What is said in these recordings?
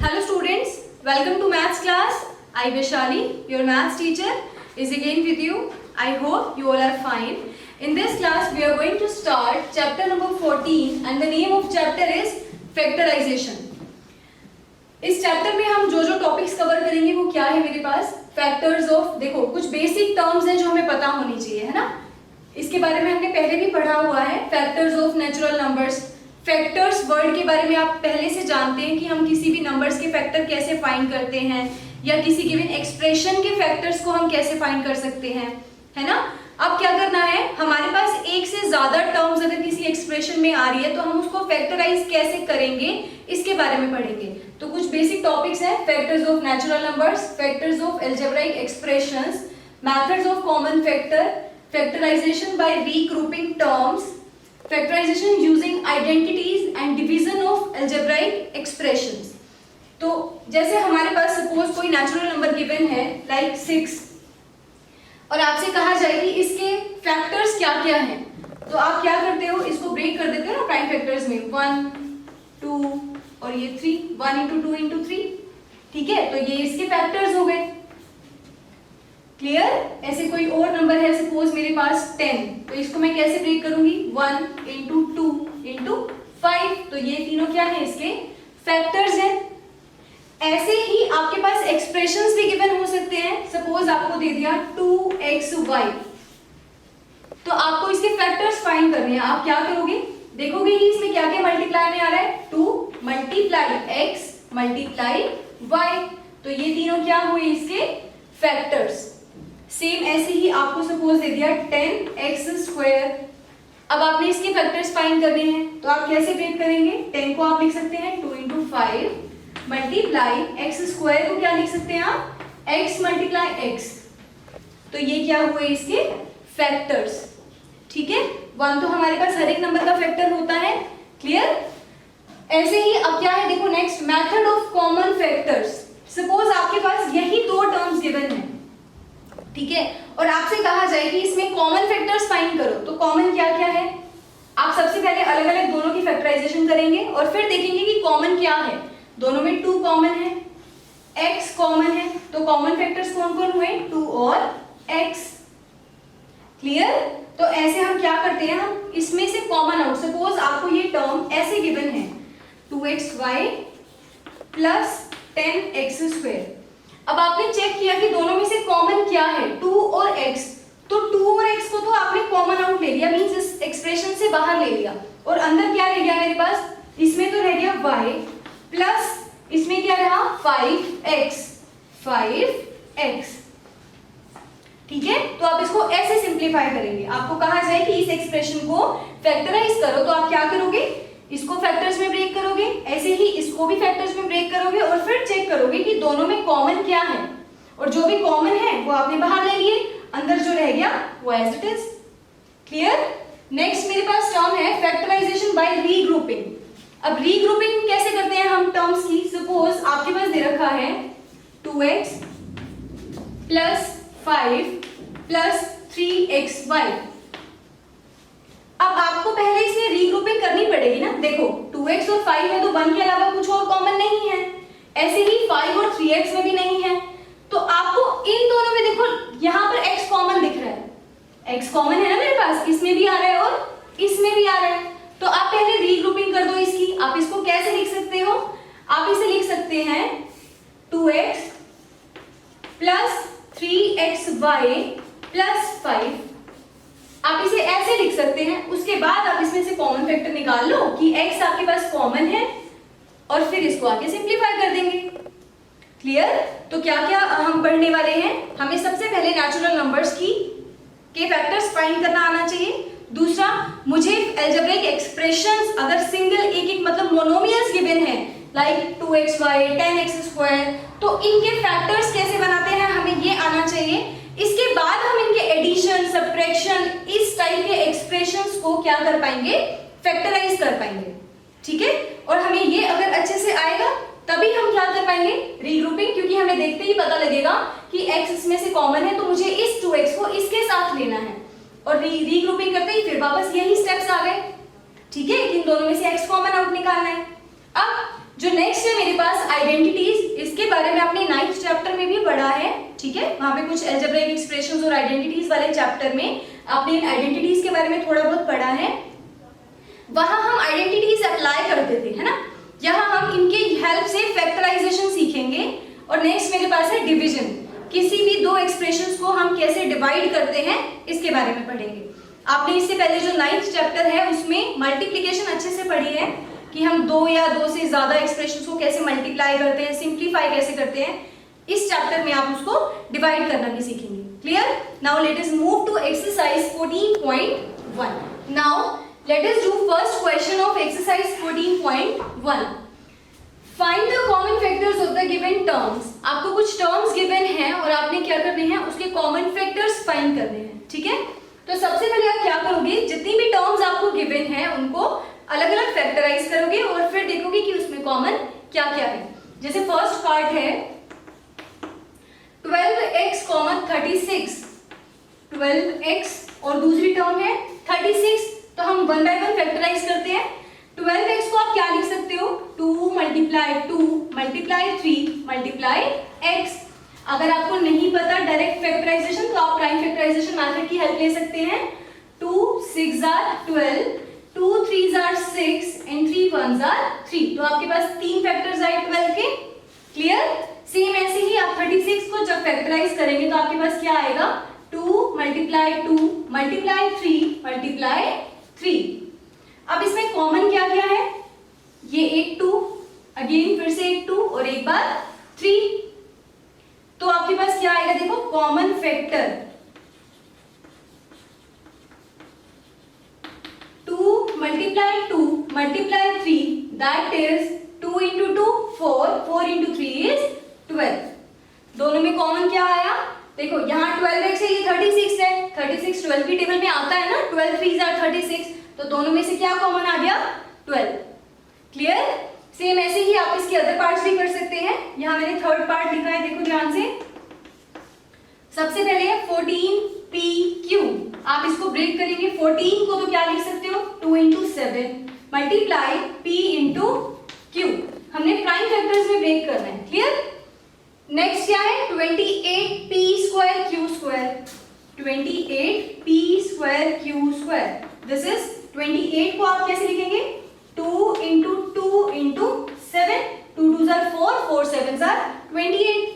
Hello students, welcome to maths class. I Vaishali, your maths teacher, is again with you. I hope you all are fine. In this class we are going to start chapter number 14 and the name of chapter is factorization. इस chapter में हम जो topics cover करेंगे वो क्या है मेरे पास factors of, देखो कुछ बेसिक टर्म्स हैं जो हमें पता होनी चाहिए, है ना। इसके बारे में हमने पहले भी पढ़ा हुआ है, factors of natural numbers. Factors word के बारे में आप पहले से जानते हैं कि हम किसी भी नंबर्स के फैक्टर कैसे फाइंड करते हैं या किसी गिवन एक्सप्रेशन के फैक्टर्स को हम कैसे फाइंड कर सकते हैं, है ना। अब क्या करना है, हमारे पास एक से ज्यादा टर्म्स अगर किसी एक्सप्रेशन में आ रही है तो हम उसको फैक्टराइज कैसे करेंगे इसके बारे में पढ़ेंगे। तो कुछ बेसिक टॉपिक्स हैं, factors of natural numbers, factors of algebraic expressions, methods of common factor, factorization by regrouping terms, factorization using identities and division of algebraic expressions. तो जैसे हमारे पास सपोज कोई नेचुरल नंबर गिवन है लाइक 6 और आपसे कहा जाए कि इसके फैक्टर्स क्या क्या हैं, तो आप क्या करते हो, इसको ब्रेक कर देते हो ना प्राइम फैक्टर्स में, 1 2 और ये 3, 1 into 2 into 3, ठीक है। तो ये इसके फैक्टर्स हो गए, क्लियर। ऐसे कोई और नंबर है सपोज मेरे पास 10, तो इसको मैं कैसे ब्रेक करूंगी, 1 into 2 into 5, तो ये तीनों क्या है, इसके फैक्टर्स हैं। ऐसे ही आपके पास एक्सप्रेशंस भी गिवन हो सकते हैं, सपोज आपको दे दिया 2xy, तो आपको इसके फैक्टर्स फाइंड करने हैं। आप क्या करोगे, देखोगे कि इसमें क्या क्या मल्टीप्लाई में आ रहा है, 2 मल्टीप्लाई x मल्टीप्लाई y, तो ये तीनों क्या हुए इसके फैक्टर्स। सेम ऐसे ही आपको सपोज दे दिया 10x², अब आपने इसके फैक्टर्स फाइंड करने हैं, तो आप कैसे ब्रेक करेंगे, 10 को आप लिख सकते हैं 2 into 5 मल्टीप्लाई x² को क्या लिख सकते हैं आप, x मल्टीप्लाई x, तो ये क्या हुए इसके फैक्टर्स, ठीक है। 1 तो हमारे पास हर एक नंबर का फैक्टर होता है, क्लियर। ऐसे ही अब क्या है, देखो next method of common factors. Suppose आपके पास यही दो टर्म्स गिवन है, ठीक है, और आपसे कहा जाए कि इसमें कॉमन फैक्टर्स फाइंड करो, तो कॉमन क्या क्या है, आप सबसे पहले अलग अलग दोनों की फैक्टराइजेशन करेंगे और फिर देखेंगे कि कॉमन क्या है। दोनों में 2 कॉमन है, x कॉमन है, तो कॉमन फैक्टर्स कौन कौन हुए, 2 और x, क्लियर। तो ऐसे हम क्या करते हैं, हम इसमें से कॉमन आउट, सपोज आपको ये टर्म ऐसे गिवन है 2xy प्लस 10x², अब आपने चेक किया कि दोनों में से कॉमन क्या है, 2 और x, तो 2 और x को तो आपने कॉमन आउट ले लिया, मींस इस एक्सप्रेशन से बाहर ले लिया, और अंदर क्या रह गया मेरे पास, इसमें तो रह गया y प्लस इसमें क्या रहा 5x, ठीक है। तो आप इसको ऐसे सिंप्लीफाई करेंगे, आपको कहा जाए कि इस एक्सप्रेशन को फैक्टराइज करो, तो आप क्या करोगे, इसको फैक्टर्स में ब्रेक करोगे, ऐसे ही इसको भी फैक्टर्स में ब्रेक करोगे और फिर चेक करोगे कि दोनों में कॉमन क्या है, और जो भी कॉमन है वो आपने बाहर ले लिए, अंदर जो रह गया वो as it is, clear. Next मेरे पास टर्म है फैक्टराइजेशन बाय रीग्रुपिंग। अब रीग्रुपिंग कैसे करते हैं हम टर्म्स की, सपोज आपके पास दे रखा है 2x प्लस 5 प्लस 3xy, अब आपको पहले इसमें रीग्रुपिंग करनी पड़ेगी ना। देखो 2x और 5 में तो 1 के अलावा कुछ और कॉमन नहीं है, ऐसे ही 5 और 3x में भी नहीं है, तो आपको इन दोनों में देखो यहाँ पर x कॉमन दिख रहा है, x कॉमन है ना मेरे पास, इसमें भी आ रहा है और इसमें भी आ रहा है, तो आप पहले रीग्रुपिंग कर दो इसकी। आप इसको कैसे लिख सकते हो, आप इसे लिख सकते हैं 2x प्लस 3xy प्लस 5, आप इसे ऐसे लिख सकते हैं। उसके बाद आप इसमें से कॉमन फैक्टर निकाल लो कि x आपके पास कॉमन है और फिर इसको आगे सिंप्लीफाई कर देंगे, क्लियर। तो क्या क्या हम पढ़ने वाले हैं, हमें सबसे पहले नेचुरल नंबर्स के फैक्टर्स फाइंड करना आना चाहिए। दूसरा, मुझे अलजेब्रिक एक्सप्रेशंस अगर सिंगल एक मतलब मोनोमियल्स गिवन है लाइक 2xy 10x², तो इनके फैक्टर्स कैसे बनाते हैं हमें ये आना चाहिए। इसके बाद हम इनके एडिशन सब्ट्रैक्शन इस टाइप के एक्सप्रेशंस को क्या कर पाएंगे, फैक्टराइज कर पाएंगे, ठीक है। और हमें ये अगर अच्छे से आएगा तभी हम क्या कर पाएंगे, रीग्रुपिंग, क्योंकि हमें देखते ही पता लगेगा कि x इसमें से कॉमन है तो मुझे इस 2x को इसके साथ लेना है, और रीग्रुपिंग करते ही फिर वापस यही स्टेप्स आ गए, ठीक है, इन दोनों में से x कॉमन आउट निकालना है। अब जो नेक्स्ट है मेरे पास आइडेंटिटीज, इसके बारे में आपने 9th चैप्टर में भी पढ़ा है, ठीक है। वहां पे कुछ अलजेब्रिक एक्सप्रेशंस और आइडेंटिटीज वाले चैप्टर में आपने इन आइडेंटिटीज के बारे में थोड़ा बहुत पढ़ा है। वहां हम आइडेंटिटीज अप्लाई करते थे, है ना। यहाँ हम इनके हेल्प से फैक्टराइजेशन सीखेंगे। और नेक्स्ट मेरे पास है डिवीजन, किसी भी दो एक्सप्रेशंस को हम कैसे डिवाइड करते हैं इसके बारे में पढ़ेंगे। आपने इससे पहले जो 9th चैप्टर है उसमें मल्टीप्लिकेशन अच्छे से पढ़ी है कि हम दो या दो से ज्यादा एक्सप्रेशंस को कैसे मल्टीप्लाई करते हैं, सिंप्लीफाई कैसे करते हैं। इस चैप्टर में आप उसको डिवाइड करना भी सीखेंगे। Clear? Now let us move to exercise 14.1। Now let us do first question of exercise 14.1. Find the common factors of the given terms. आपको कुछ terms given हैं और आपने क्या करने हैं, उसके common factors find करने हैं, ठीक है। तो सबसे पहले आप क्या करोगे, जितनी भी terms आपको given हैं उनको अलग अलग फैक्टराइज करोगे और फिर देखोगे कि उसमें कॉमन क्या क्या है। जैसे फर्स्ट पार्ट है 12x, 36, 12x और दूसरी टर्म है 36। तो हम वन बाय वन फैक्टराइज करते हैं। 12x को आप क्या लिख सकते हो, 2 मल्टीप्लाई 2 मल्टीप्लाई 3 मल्टीप्लाई x। अगर आपको नहीं पता डायरेक्ट फैक्टराइजेशन तो आप प्राइम फैक्टराइजेशन मेथड की हेल्प ले सकते हैं। 2 6 are 12, 2 3 are 6 and 3 1 are 3। तो आपके पास तीन फैक्टर्स आए 12 के। क्लियर? सेम ऐसे ही आप 36 को जब फैक्टराइज करेंगे तो आपके पास क्या आएगा, 2 मल्टीप्लाई 2 मल्टीप्लाई 3 मल्टीप्लाई 3। अब इसमें कॉमन क्या क्या है, ये एक 2, अगेन फिर से एक 2 और एक बार 3। तो आपके पास क्या आएगा, देखो common factor 2 multiply 2 multiply 3 that is 2 into 2 4, 4 into 3 is 12। दोनों में कॉमन क्या आया, देखो यहाँ 12x है, ये 36 है। 36 12 की टेबल में आता है ना, 12 3s are 36। तो दोनों में से क्या कॉमन आ गया, 12। क्लियर? सेम ऐसे ही आप इसके अदर पार्ट्स भी कर सकते हैं। यहाँ मैंने थर्ड पार्ट लिखा है, देखो ध्यान से। सबसे पहले है 14pq। आप इसको ब्रेक करेंगे, 14 को तो क्या लिख सकते हो, 2 into 7 multiply p into q। हमने प्राइम फैक्टर्स में ब्रेक करना है। क्लियर? नेक्स्ट क्या है, 28p square q square। 28p square q square, this is 28 को आप कैसे लिखेंगे, 2 into 2 into 7, 2 2s are 4, 4 7s are 28।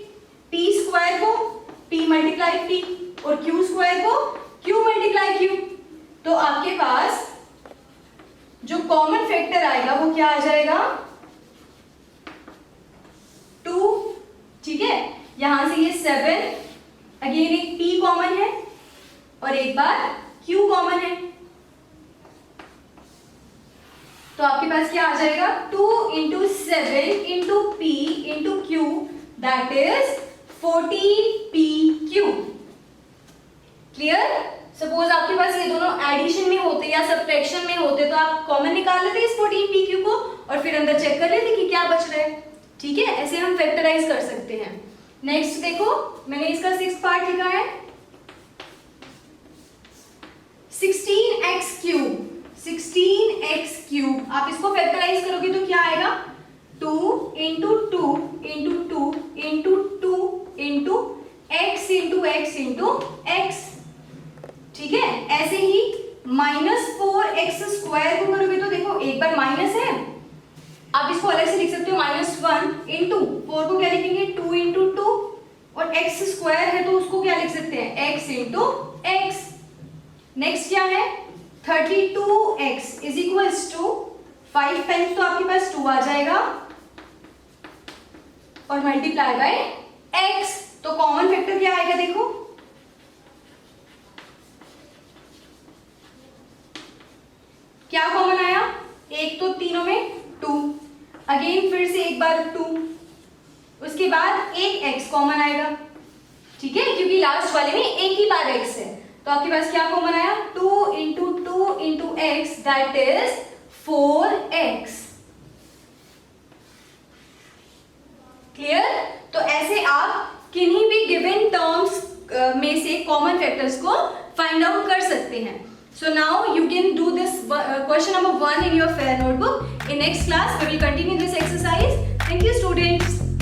p square को p मल्टीप्लाई p और q स्क्वायर को q मल्टीप्लाई q। तो आपके पास जो कॉमन फैक्टर आएगा वो क्या आ जाएगा, 2। ठीक है, यहां से ये 7, अगेन एक p कॉमन है और एक बार q कॉमन है। तो आपके पास क्या आ जाएगा, 2 into 7 into p into q that is 14pq। Clear? Suppose आपके पास ये दोनों एडिशन में होते या सब्ट्रैक्शन में होते तो आप कॉमन निकाल लेते इस 14pq को और फिर अंदर चेक कर लेते कि क्या बच रहा है। ठीक है, ऐसे हम फैक्टराइज कर सकते हैं। नेक्स्ट देखो, मैंने इसका 6th पार्ट लिखा है 16x क्यूब। 16x क्यूब आप इसको फैक्टराइज करोगे तो क्या आएगा, 2 into 2 into 2 into 2 into x into x into x। ठीक है, ऐसे ही -4x स्क्वायर को करोगे तो देखो एक बार माइनस है, आप इसको अलग से लिख सकते हो -1 into 4 को क्या लिखेंगे, 2 into 2 और x स्क्वायर है तो उसको क्या लिख सकते हैं, x into x। नेक्स्ट क्या है, 32x is equals to 5 times तो आपके पास 2 आ जाएगा और मल्टीप्लाई बाय x। तो कॉमन फैक्टर क्या आएगा, देखो क्या कॉमन आया, एक तो तीनों में 2, अगेन फिर से एक बार 2, उसके बाद एक x कॉमन आएगा। ठीक है, क्योंकि लास्ट वाले में एक ही बार x है तो आपके पास क्या कॉमन आया, 2 into 2 into x that is 4x। Clear? तो ऐसे आप किन्हीं भी गिवन टर्म्स में से कॉमन फैक्टर्स को फाइंड आउट कर सकते हैं। So now you can do this question number 1 in your fair notebook. In next class we will continue this exercise. Thank you students.